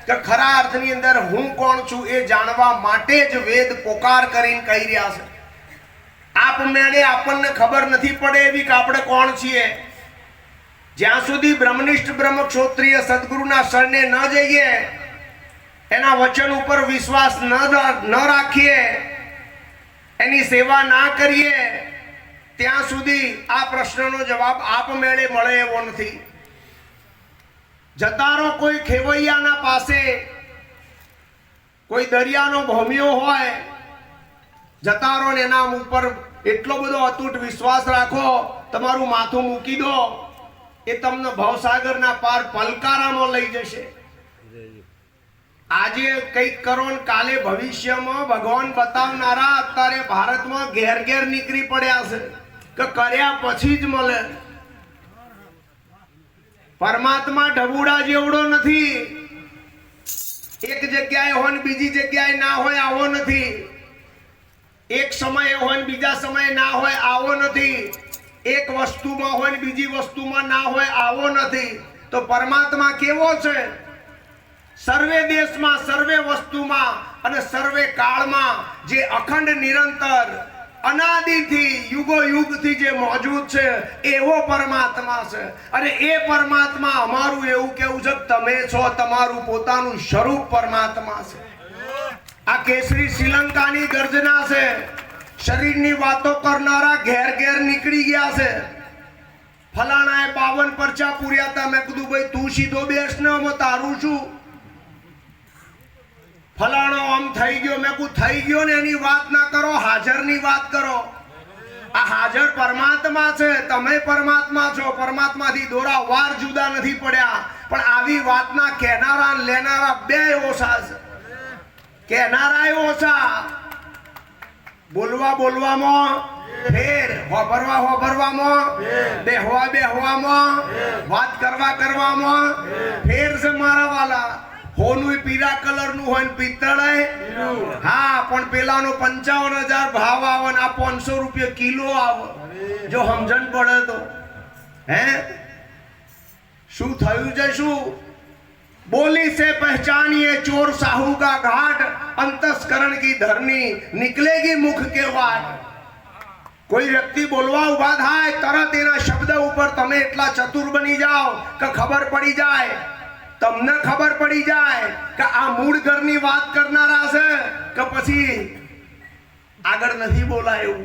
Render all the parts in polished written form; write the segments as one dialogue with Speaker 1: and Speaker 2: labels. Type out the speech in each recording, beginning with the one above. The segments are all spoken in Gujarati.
Speaker 1: કે ખરા અર્થની અંદર હું કોણ છું એ જાણવા માટે જ વેદ પોકાર કરીને કહી રહ્યા છે. આપમેળે આપણને ખબર નથી પડે એવી કે આપણે કોણ છીએ. જ્યાં સુધી બ્રહ્મનિષ્ઠ બ્રહ્મક્ષોત્રિય સદગુરુના શરણે ન જઈએ, એના વચન ઉપર વિશ્વાસ ન રાખીએ, એની સેવા ના કરીએ, ત્યાં સુધી આ પ્રશ્નનો જવાબ આપમેળે મળે એવો નથી. જતારો કોઈ ખેવૈયાના પાસે કોઈ દરિયાનો ભોમિયો હોય, જતારો ને એના ઉપર એટલો બધો અતૂટ વિશ્વાસ રાખો, તમારું માથું મૂકી દો, એ તમને ભવસાગરના પાર પલકારામાં લઈ જશે. આજે કંઈક કરો ને કાલે ભવિષ્યમાં ભગવાન બતાવનારા અત્યારે ભારતમાં ઘેર ઘેર નીકળી પડ્યા છે કે કર્યા પછી જ મળે. પરમાત્મા ઢબુડા જેવડો નથી. એક જગ્યાએ હોય ને બીજી જગ્યાએ ના હોય આવો નથી. એક સમયે હોય ને બીજા સમયે ના હોય આવો નથી. એક વસ્તુમાં હોય ને બીજી વસ્તુમાં ના હોય આવો નથી. તો પરમાત્મા કેવો છે? સર્વે દેશમાં, સર્વે વસ્તુમાં અને સર્વે કાળમાં જે અખંડ નિરંતર અનાદિથી યુગો યુગથી જે મોજૂદ છે એવો પરમાત્મા છે. અને એ પરમાત્મા અમારું એવું કેવું છે કે તમે છો તમારું પોતાનું સ્વરૂપ પરમાત્મા છે. આ કેસરી શ્રીલંકાની ગર્જના છે. શરીરની વાતો કરનારા ઘેર ઘેર નીકળી ગયા છે. ફલાણાએ 52 પરચા પૂર્યા હતા. મેં કીધું ભાઈ તું સીધો બેસ ને, આમાં તારું શું? ફલાણો આમ થઈ ગયો. મેં કીધું થઈ ગયો ને એની વાત ના કરો, હાજરની વાત કરો. આ હાજર પરમાત્મા છે, તમે પરમાત્મા છો. પરમાત્માથી દોરા વાર જુદા નથી પડ્યા. પણ આવી વાતના કહેનારા લેનારા બે ઓછા છે. કહેનારા ઓછા, બોલવામાં ફેર, હોભરવામાં, બેહવામાં, વાત કરવામાં ફેર છે મારા વાલા. હોનું પીળા કલરનું હોય ને પિત્તળ, હા, પણ પેલાનો 55,000 ભાવ આવે ને આ 500 રૂપિયા કિલો આવે. જો સમજણ પડે તો હે શું થયું છે? શું बोली से पहचानिए चोर साहू का घाट, अंतस्करण की धरनी निकलेगी मुख के वाट. કોઈ વ્યક્તિ બોલવા ઉભા થાય તરત એના શબ્દ ઉપર તમે એટલા ચતુર બની જાઓ કે ખબર પડી જાય, તમને ખબર પડી જાય કે આ મૂળ ઘરની વાત કરનારા છે કે પછી આગળ નથી બોલાયું.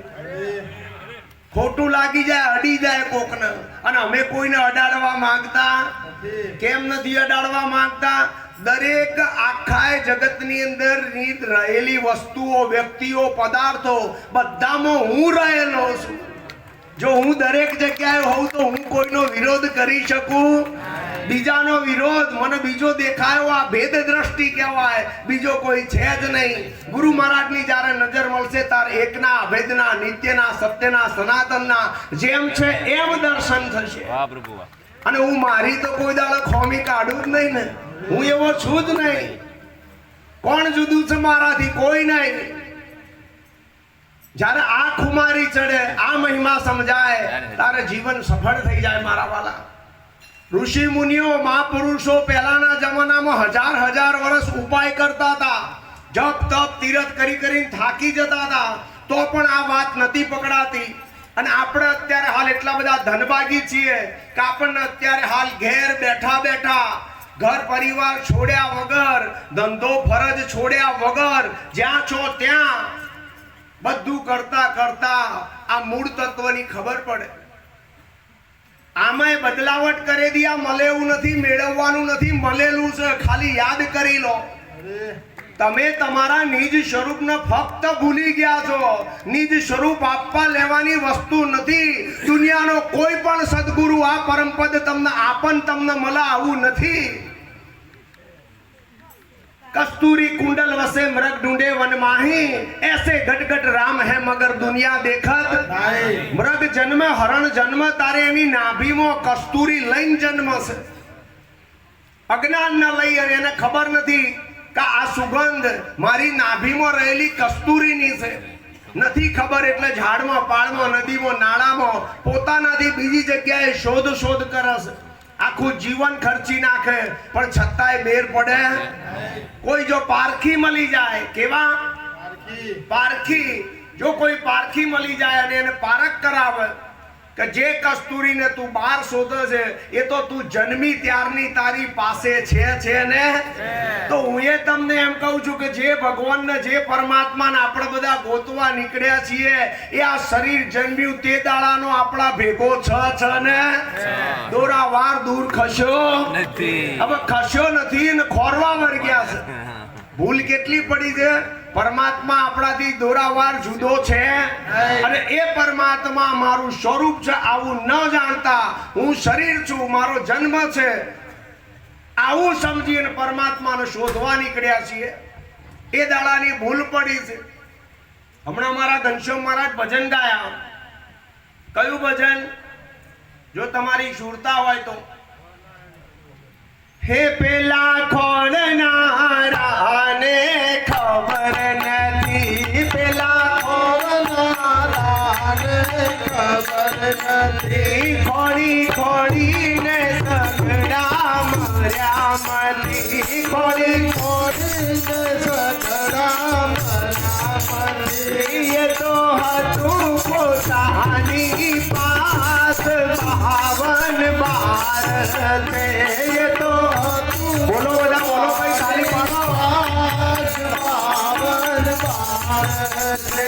Speaker 1: ખોટું લાગી જાય, અડી જાય કોકને. અને અમે કોઈને અડાડવા માંગતા કેમ નથી અડાડવા માંગતા? દરેક આખા જગતની અંદર રહેલી વસ્તુઓ, વ્યક્તિઓ, પદાર્થો બધામાં હું રહેલો છું. જો હું દરેક જગ્યાએ હોઉં તો હું કોઈનો વિરોધ કરી શકું? બીજાનો વિરોધ મને બીજો દેખાયો આ ભેદ દ્રષ્ટિ કહેવાય, બીજો કોઈ છે જ નહીં. ગુરુ મહારાજની જ્યારે નજર મળશે ત્યારે એકના, અભેદના, નિત્યના, સત્યના, સનાતનના જેમ છે એમ દર્શન થશે. અને હું મારી તો કોઈ દાડો ખોમી કાઢું જ નહીં ને. હું એવો છું જ નહીં. કોણ જુદું છે મારાથી? કોઈ નહીં. જ્યારે આ ખુમારી ચડે, આ મહિમા સમજાય ત્યારે જીવન સફળ થઈ જાય મારા વાલા. ઋષિ મુનિઓ, મહાપુરુષો પહેલાના જમાનામાં હજાર વર્ષ ઉપાય કરતા હતા. જપ તપ તીરથ કરીને થાકી જતા હતા, તો પણ આ વાત નથી પકડાતી. અને આપણે અત્યારે હાલ એટલા બધા ધનભાગી છીએ કે આપણને અત્યારે હાલ ઘેર બેઠા ઘર પરિવાર છોડ્યા વગર, ધંધો ફરજ છોડ્યા વગર, જ્યાં છો ત્યાં બધું કરતા આ મૂળ તત્વની ખબર પડે. આમાંય બદલાવટ કરી દી. આ મળે એવું નથી, મેળવવાનું નથી, મળેલું છે. ખાલી યાદ કરી લો. તમે તમારા નિજ સ્વરૂપને ફક્ત ભૂલી ગયા છો. નિજ સ્વરૂપ આપવા લેવાની વસ્તુ નથી. દુનિયાનો કોઈ પણ સદગુરુ આ પરમપદ તમને તમને મળે આવું નથી. कस्तूरी कुंडल वसे मृग ढूंढे वन माही, ऐसे गटगट राम है मगर दुनिया देखत मृग जन्म हरण जन्म तारे एनी नाभी में कस्तूरी लईन जन्म से. अज्ञान न लई અને એને ખબર નથી કે આ સુગંધ મારી નાભીમાં રહેલી કસ્તુરીની છે. નથી ખબર એટલે ઝાડમાં, પાળમાં, નદીમાં, નાળામાં પોતાનાથી બીજી જગ્યાએ શોધ કરે છે. આખું જીવન ખર્ચી નાખે પણ છતાંય મેર પડે કોઈ જો પારખી મળી જાય કેવા પારખી જો કોઈ પારખી મળી જાય અને એને પારખ કરાવે કે જે કસ્તુરીને તું બહાર શોધે છે એ તો તું જન્મી ત્યારની તારી પાસે છે ને તો હું એ તમને એમ કહું છું કે જે ભગવાનને જે પરમાત્માને આપણે બધા ગોતવા નીકળ્યા છીએ એ આ શરીર જન્મ્યું તે દાડાનો આપણા ભેગો છે ને દોરા વાર દૂર ખસ્યો નથી હવે ખસ્યો નથી ને ખોરવા વર્ગ્યા છે ભૂલ કેટલી પડી છે પરમાત્મા આપણાથી દોરાવાર જુદો છે અને એ પરમાત્મા મારું સ્વરૂપ છે આવું ન જાણતા હું શરીર છું મારો જન્મ છે આવું સમજીને પરમાત્માને શોધવા નીકળ્યા છીએ એ દાડાની ભૂલ પડી છે હમણાં મારા ઘનશ્યામ મહારાજ ભજન ગાયા કયું ભજન જો તમારી સુરતા હોય તો હે પેલા ખોડનારાને ખબર નથી પેલા ખોડનારાને ખબર નથી ખોડી ખોડીને સગડા મર્યા મતી ખોડી ખોડીને સગડા મર્યા મતી એ તો હતું પોતાની પાસ 52 ભારતે એ તો બોલો બધા બોલો ભાઈ તારી પાસ 52 ભારતે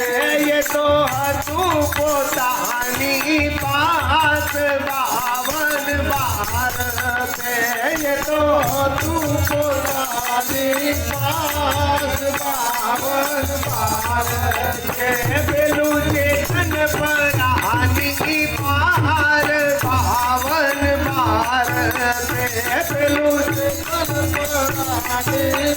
Speaker 1: એ તો હતું પોતાની પાસ 52 ભારતે એ તો હતું પોતાની પાસ 52 ભારતે પેલું ચેતન પરાની પાર 52 ભારતે પેલું ચેતન પરાની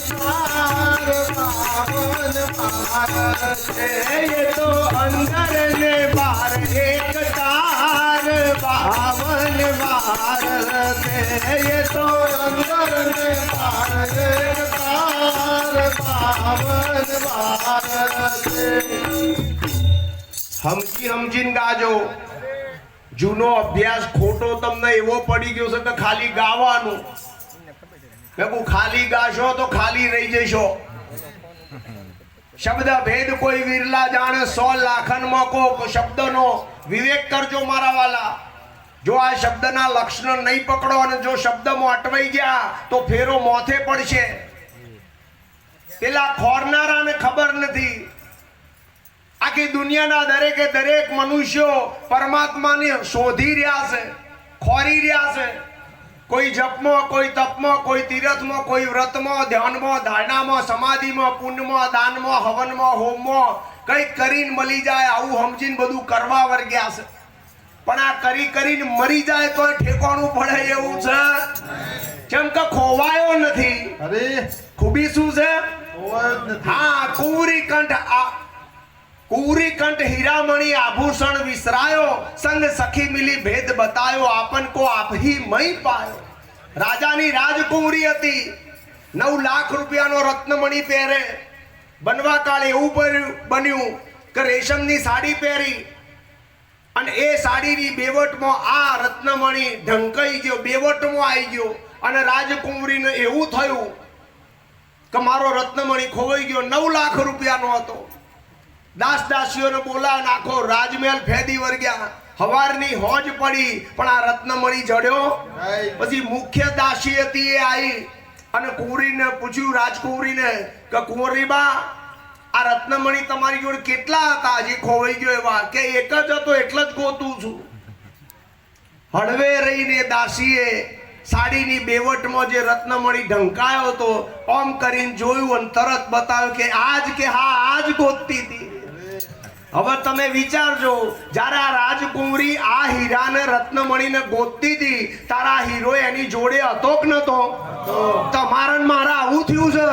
Speaker 1: પાર 52 ભારતે એ તો અંદર ને બાર એક તાર 52 ભારતે એ તો અંદર ને બાર એક તાર 52 ભારતે સમજીને ગાજો જૂનો અભ્યાસ ખોટો તમને એવો પડી ગયો છે કે ખાલી ગાવાનું મેં ખાલી ગાશો તો ખાલી રહી જશો શબ્દ ભેદ કોઈ વિરલા જાણે 100 લાખનમાં કો શબ્દનો વિવેક કરજો મારા વાલા જો આ શબ્દના લક્ષણ નહીં પકડો અને જો શબ્દમાં અટવાઈ ગયા તો ફેરો મોથે પડશે પેલા ખોરનારાને ખબર નથી આખી દુનિયાના દરેકે દરેક મનુષ્યો પરમાત્માને શોધી રહ્યા છે ખોરી રહ્યા છે કોઈ જપમાં કોઈ તપમાં કોઈ તીરથમાં કોઈ વ્રતમાં ધ્યાનમાં ધારણામાં સમાધિમાં પુણ્યમાં દાનમાં હવનમાં હોમમાં કંઈક કરીને મળી જાય આવું સમજીને બધું કરવા વર્ગ્યા છે પણ આ કરીને મરી જાય તો ઠેકાણું પડે એવું છે કેમ કે ખોવાયો નથી અરે ખૂબી શું છે હા કુંવરી કંઠ હીરામણી આભૂષણ વિસરાયો સંગ સખી મિલી ભેદ બતાયો આપન કો આપ હી મઈ પાયો રાજાની રાજકુંવરી હતી 9 લાખ રૂપિયાનો રત્નમણી પહેરે બનવા કાળે એવું બન્યું કે રેશમની સાડી પહેરી અને એ સાડીની બેવટમાં આ રત્નમણી ઢંકાઈ ગયો બેવટમાં આવી ગયો અને રાજકુંવરીને એવું થયું કે મારો રત્નમણી ખોવાઈ ગયો 9 લાખ રૂપિયાનો હતો દાસ દાસીઓને બોલા નાખો રાજમહેલ ફેદી વર્ગ્યા હવારની હોજ પડી પણ આ રત્નમણી જડ્યો પછી મુખ્ય દાસી હતી એ આવી અને કુંવરીને પૂછ્યું રાજકુંવરીને કે કુંવરીબા આ રત્નમણી તમારી જોડે કેટલા હતા હજી ખોવાઈ ગયો એવા કે એક જ હતો એટલે જ ગોતું છું હળવે રહીને દાસીએ સાડીની બેવટમાં જે રત્નમણી ઢંકાયો હતો ઓમ કરીને જોયું અને તરત બતાવ્યું કે આજ કે હા આજ ગોતતી હતી હવે તમે વિચારજો જ્યારે આ રાજકુંવરી આ હીરાને રત્નમણીને ગોતતી હતી તારા હીરો એની જોડે હતો કે નતો તમારા મારા આવું થયું છે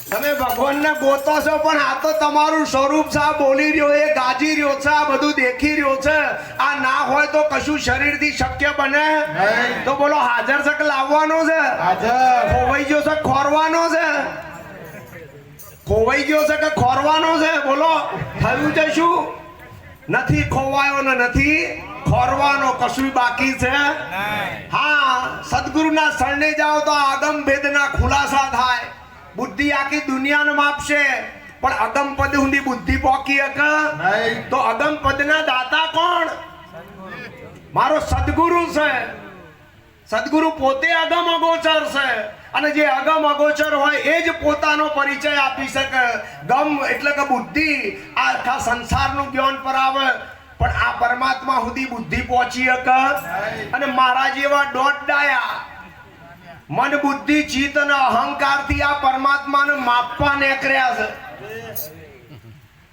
Speaker 1: તમે ભગવાનને ગોતો છો પણ આ તો તમારું સ્વરૂપ છે આ બોલી રહ્યો એ ગાજી રહ્યો છે આ બધું દેખી રહ્યો છે આ ના હોય તો કશું શરીરથી શક્ય બને તો બોલો હાજર છે કે લાવવાનો છે ખોવાઈ ગયો છે ખોરવાનો છે ખોવાઈ ગયો છે કે ખોરવાનો છે બોલો થયું છે શું નથી ખોવાયો ને નથી ખોરવાનો કશું બાકી છે હા સદગુરુના શરણે જાઓ તો આગમ ભેદના ખુલાસા થાય બુદ્ધિ આખી દુનિયાને માપશે પણ અગમ પદ સુધી બુદ્ધિ પોકી હકે તો અગમ પદના દાતા કોણ મારો સદગુરુ છે સદગુરુ પોતે અગમ અગોચર છે અને જે અગમ અગોચર હોય એ જ પોતાનો પરિચય આપી શકે ગમ એટલે કે બુદ્ધિ આ આખા સંસારનું જ્ઞાન પર આવે પણ આ પરમાત્મા સુધી બુદ્ધિ પહોંચી શકે અને મારા જેવા દોઢ ડાયા મન બુદ્ધિ ચિત્ત અને અહંકારથી આ પરમાત્માને માપવા નીકળ્યા છે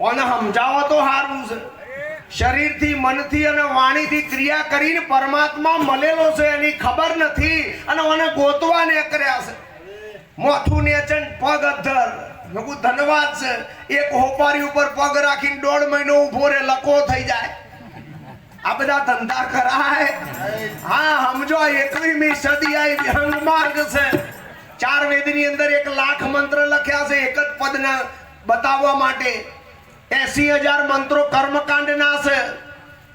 Speaker 1: અને સમજાવો તો સારું છે શરીરથી મનથી અને વાણીથી ક્રિયા કરીને પરમાત્મા મળેલો છે એની ખબર નથી અને મને ગોતવા નીકળ્યા છે મોથું નેચન પગ અધર લોકો ધન્યવાદ છે એક હોપારી ઉપર પગ રાખીને 1.5 મહિનો ઉભો રે લકો થઈ જાય આ બધા ધંધા કરાય હા સમજો 21મી સદી આ વિહંગ માર્ગ છે 4 વેદની અંદર 1 લાખ મંત્ર લખ્યા છે એક જ પદના બતાવવા માટે 80,000 મંત્રો કર્મકાંડના છે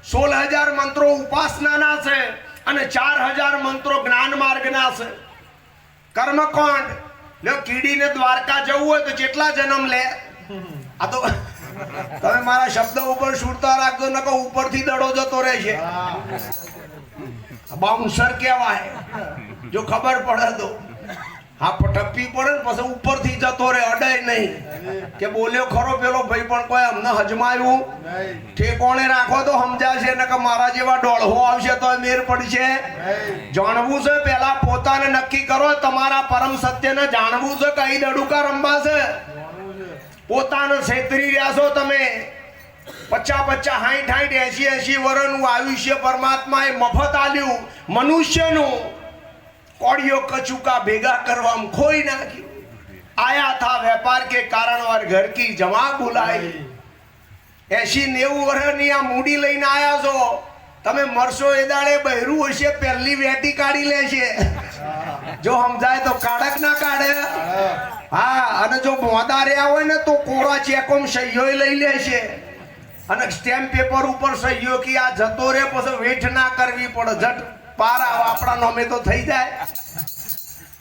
Speaker 1: 16,000 મંત્રો ઉપાસનાના છે અને 4,000 મંત્રો જ્ઞાન માર્ગના છે કર્મકાંડ લ્યો કીડીને દ્વારકા જવું હોય તો કેટલા જન્મ લે આ તો તમે મારા શબ્દ ઉપર સુરતા રાખજો નકો ઉપરથી દડો જતો રહેશે બાઉન્સર કહેવાય જો ખબર પડે તો હા ટપ્પી પડે ને પછી ઉપરથી જતો રે અડાય નહીં કે બોલ્યો ખરો પેલો ભાઈ પણ કોઈ અમને હજમાયું ઠેકોણે રાખો તો સમજાશે ને કે મારા જેવા ડોળહો આવશે તો મેર પડશે જાણવું છે પેલા પોતાને નક્કી કરો તમારા પરમ સત્યને જાણવું છે કઈ દડુકા રંબા છે પોતાને છેતરી રહ્યા છો તમે 50 60 80 વર્ષનું આયુષ્ય પરમાત્માએ મફત આલ્યું મનુષ્યનું કોડિયો કચુકા ભેગા કરવામાં ખોઈ નાખ્યું આયા થા વેપાર કે કારણવાર ઘર કી જમા બુલાઈ 80-90 વર્ષની આ મૂડી લઈને આયા છો તમે મરશો એ દાડે બહેરું હશે પહેલી વેટી કાઢી લેશે જો સમજાય તો કાઢક ના કાઢે હા અને જો મોદા રહ્યા હોય ને તો કોરા ચેકોમ સહીઓ લઈ લેશે અને સ્ટેમ્પ પેપર ઉપર સહીઓ કે આ જતો રે પછી વેઠ ના કરવી પડે જટ પાર આપણા નામે તો થઈ જાય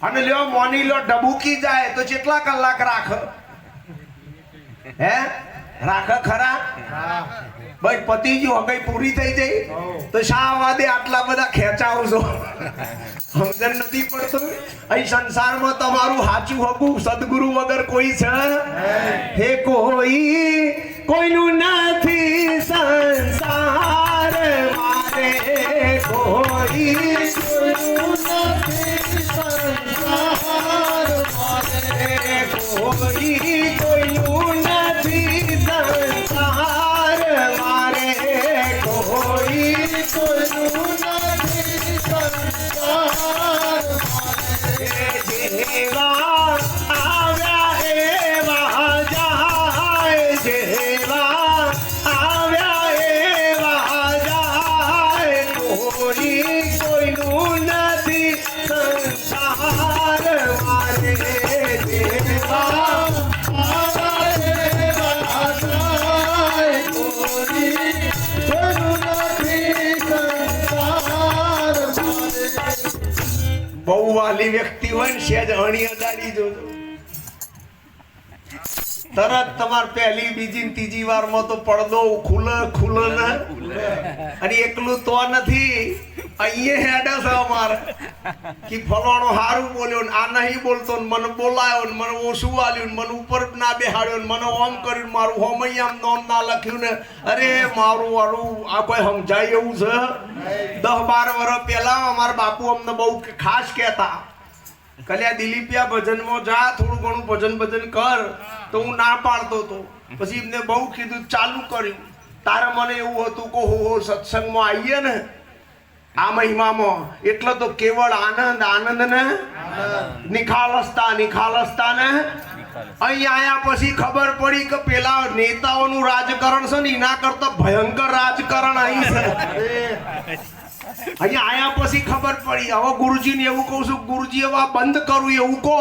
Speaker 1: અને લ્યો મોની લો ડબુકી જાય તો કેટલા કલાક રાખ હે રાખ ખરા ભાઈ પતિ જો હગઈ પૂરી થઈ જાય તો શા વાદે આટલા બધા ખેંચાવ છો સમજણ નથી પડતું અહીં સંસારમાં તમારું સાચું હકું સદગુરુ વગર કોઈ છે હે કોઈનું નથી સંસાર મારે કોઈ કોઈનું નથી સંસાર મારે કોઈ કોઈનું નથી સંસાર જેવા આવ્યા એવા જાય જેવા આવ્યા એવા જાય કોઈ કોઈનું નથી સંસાર મારે જેવા બહુ વાલી વ્યક્તિ હોય ને સેજ અણી અડાડી જોજો તરત તમાર પહેલી બીજી ને ત્રીજી વારમાં તો પડદો ખુલે ને અને એકલું તો નથી અહીંયા હેડે છે અમારે કે ફલાણો હારું બોલ્યો ને આ નહીં બોલતો ને મને બોલાયો ને મને ઓછું આલ્યું ને મને ઉપર ના બેહાડ્યો ને મને ઓમ કર્યું મારું હોમૈયામ નોમ ના લખ્યું ને અરે મારું વાળું આ કોઈ સમજાય એવું છે 10-12 વર્ષ પહેલા અમારા બાપુ અમને બહુ ખાસ કહેતા કલ્યા દિલીપિયા ભજનમાં જા થોડું ઘણું ભજન કર તો હું ના પાડતો હતો પછી એમને બહુ કીધું ચાલુ કર્યું તારે મને એવું હતું કે હો સત્સંગમાં આવીએ ને આ મહિમામાં એટલે તો કેવળ આનંદ ને નિખાલસતા ને અહીં આયા પછી ખબર પડી કે પેલા નેતાઓનું રાજકારણ છે ને એના કરતા ભયંકર રાજકારણ અહીં છે અહીંયા આયા પછી ખબર પડી હવે ગુરુજીને એવું કહું છું ગુરુજી હવે બંધ કરું એવું કહો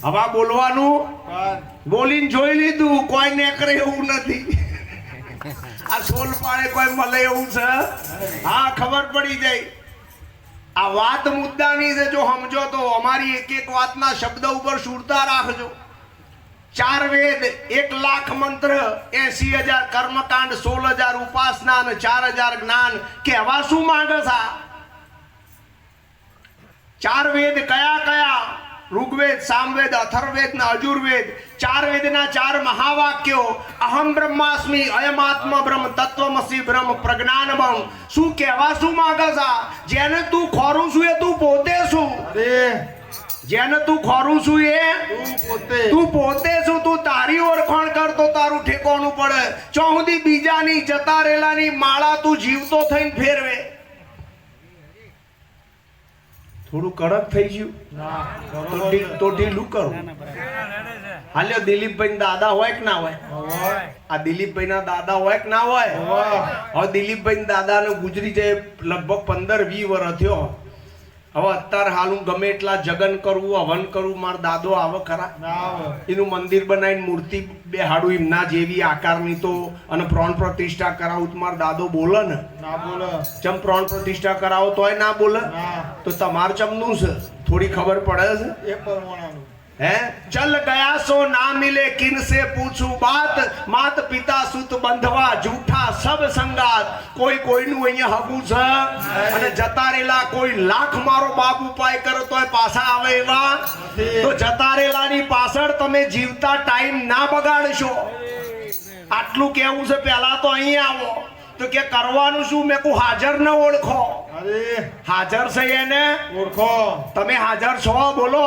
Speaker 1: હવે બોલવાનું બોલીને જોઈ લીધું કોઈ ને કરે એવું નથી આ સોલ પાડે કોઈ મળે એવું છે? હા, ખબર પડી જાય. આ વાત મુદ્દાની છે. જો સમજો તો અમારી એક એક વાતના શબ્દ ઉપર સુરતા રાખજો. 4 વેદ, 1 લાખ મંત્ર, 80,000 કર્મકાંડ, 16,000 ઉપાસના અને 4,000 જ્ઞાન. કહેવા શું માંગે છે? 4 વેદ કયા કયા? ઋગ્વેદ, સામવેદ, અથર્વવેદ ને અજુર્વેદ. 4 વેદના 4 મહાવાક્યો. અહમ બ્રહ્માસ્મિ, અયમ આત્મા બ્રહ્મ, તત્વમસી બ્રહ્મ, પ્રજ્ઞાનમં. શું કહેવા શું માંગે છે? જેને તું ખોરું છું એ તું પોતે છું. જેને તું ખોરું છું એ તું પોતે છું. તું તારી ઓળખાણ કરતો તારું ઠેકોણું પડે. ચો સુધી બીજાની જતા રહેલાની માળા તું જીવતો થઈને ફેરવે. થોડું કડક થઈ ગયું તો ઢીલું કરું. હાલ્યો, દિલીપભાઈ દાદા હોય કે ના હોય? આ દિલીપભાઈ ના દાદા હોય કે ના હોય? હવે દિલીપભાઈ દાદા ને ગુજરી જાય લગભગ 15-20 વર્ષ થયો. હવે અત્યારે હાલ હું ગમે એટલા જગન કરવું, હવન કરવું, મારો દાદો આવે ખરા? એનું મંદિર બનાવીને મૂર્તિ બેહાડું એમના જેવી આકારની તો, અને પ્રાણ પ્રતિષ્ઠા કરાવું તો મારો દાદો બોલે ને? ના બોલે. ચમ પ્રાણ પ્રતિષ્ઠા કરાવો તોય ના બોલે? તો તમારે ચમનું છે? થોડી ખબર પડે છે એ પરમાણું. હે ચલ ગયા સો ના મિલે કિનસે પૂછું બાત, માત પિતા સુત બંધવા જૂઠા સબ સંગાત. કોઈ કોઈનું અહીંયા હગું છે અને જતા રહેલા કોઈ લાખ મારો બાપ ઉપાય કરો તોય પાછા આવે એવા. તો જતા રહેલાની પાછળ તમે જીવતા ટાઈમ ના બગાડશો. આટલું કેવું છે. પહેલા તો અહીંયા આવો તો કે કરવાનું શું? મેં કહું હાજર ને ઓળખો. હાજર છે એને ઓળખો. તમે હાજર છો? બોલો.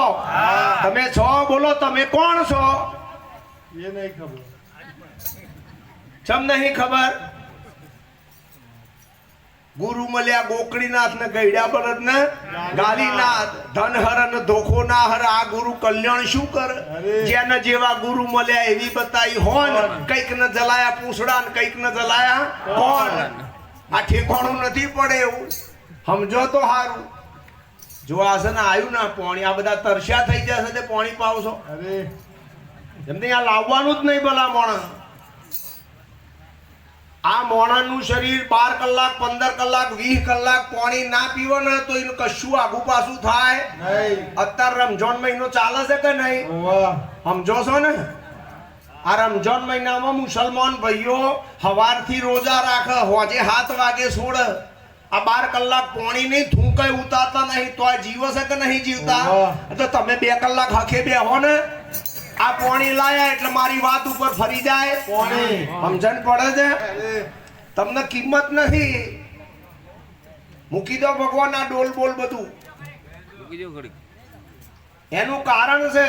Speaker 1: તમે છો? બોલો. તમે કોણ છો? એ નહીં ખબર. ચમ નહીં ખબર? ગુરુ મળ્યા ગોકળીનાથ ને ગઈડા બળદ ને ગાલીનાથ. ધનહર અને ધોખો ના હર. આ ગુરુ કલ્યાણ શું કરે? જેને જેવા ગુરુ મળ્યા એવી બતાઈ હોન. કઈક ને જલાયા પૂછડા ને કઈક ને જલાયા કોણ. આ ઠેકાણું નથી પડે એવું સમજો તો હારું. જો આ છે ને આવ્યું ના પાણી, આ બધા તરસ્યા થઈ જશે તે પાણી પાવશો. એમને આ લાવવાનું જ નહીં ભલા મોણા. આ મોણાનું શરીર 12 કલાક 15 કલાક 20 કલાક પાણી ના પીવો ને તો એનું કશું આગુ પાછું થાય નહીં. અત્યારે રમઝાન મહિનો ચાલે છે કે નહીં? સમજો છો ને? આ રમઝાન મહિનામાં મુસલમાન ભાઈઓ સવારથી રોજા રાખે, હોજે 7 વાગે છોડે. આ 12 કલાક પાણી નહીં થૂંકાય ઉતારતા નહીં તો આ જીવે છે કે નહીં જીવતા? તો તમે 2 કલાક હખે બેહો ને, આ પાણી લાયા એટલે મારી વાત ઉપર ફરી જાય. સમજણ પડે છે? તમને કિંમત નથી. મૂકી દો ભગવાનના ડોલ બોલ બધું. એનું કારણ છે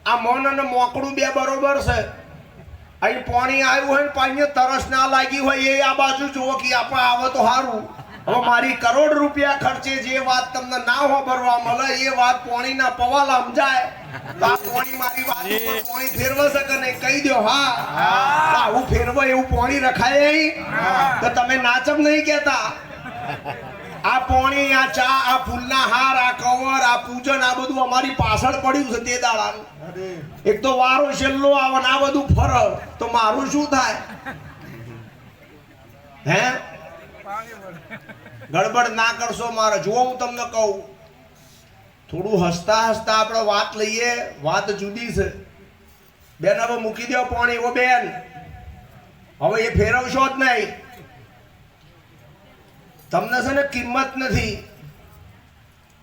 Speaker 1: આ મન અને મોકળું બે બરોબર છે. અહીં પાણી આવ્યું હોય ને પાણી તરસ ના લાગી હોય એ આ બાજુ જુઓ કે આપણે આવે તો સારું. હવે મારી કરોડ રૂપિયા ખર્ચે જે વાત તમને ના વાપરવા મળે એ વાત પાણીના પવાલા સમજાય તો આ પાણી મારી વાત ઉપર પાણી ફેરવે છે કે નહીં કહી દો. હા, આવું ફેરવે એવું પાણી રખાય તો તમે નાચમ નહીં કહેતા. આ પાણી, આ ચા, આ ફૂલના હાર, આ કવર, આ પૂજન, આ બધું અમારી પાછળ પડ્યું છે તે દાડાનું. એક તો વારો છેલ્લો આવે ને આ બધું ફરક તો મારું શું થાય? હે ગડબડ ના કરશો મારે. જો હું તમને કહું થોડું હસતા હસતા આપણે વાત લઈએ. વાત જુદી છે. બેન હવે મૂકી દો પાણી. ઓ બેન હવે એ ફેરવશો જ નહીં. તમને છે ને કિંમત નથી.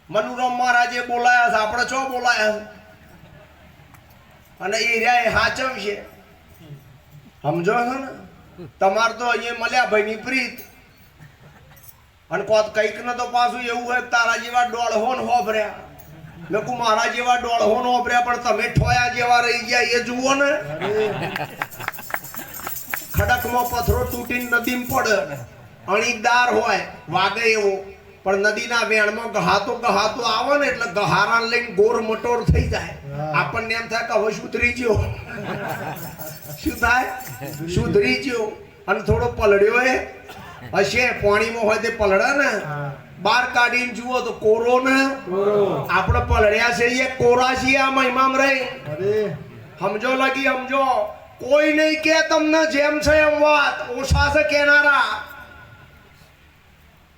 Speaker 1: મનુરામ મહારાજે બોલાયા છે, આપણે છો બોલાયા અને એ રહ્યા એ હાચવ છે. સમજો છો ને? તમારે તો અહીંયા મળ્યા ભાઈની પ્રીત અને કઈક ને તો પાછું એવું હોય તારા જેવા ડોળહોન હોભર્યા. મેં કહું મારા જેવા ડોળહોન હોભર્યા પણ તમે ઠોયા જેવા રહી ગયા એ જુઓ ને. ખડકમાં પથરો તૂટીને નદીમાં પડે, અણીદાર હોય વાગે એવો, પણ નદીના વેણમાં ગહાતો આવે ને એટલે ગહારા લઈને ગોર મટોર થઈ જાય. આપણને એમ થાય કે હવે સુધરી ગયો. શું થાય? સુધરી ગયો. અને થોડો પલળ્યો એ હશે પાણીમાં હોય તે પલળે ને, બહાર કાઢીને જુઓ તો કોરો ને. આપણે પલળ્યા છે એ કોરા છીએ આ મહિમામ રહી. સમજો લગી સમજો. કોઈ નહીં કે તમને જેમ છે એમ વાત ઓછા છે કેનારા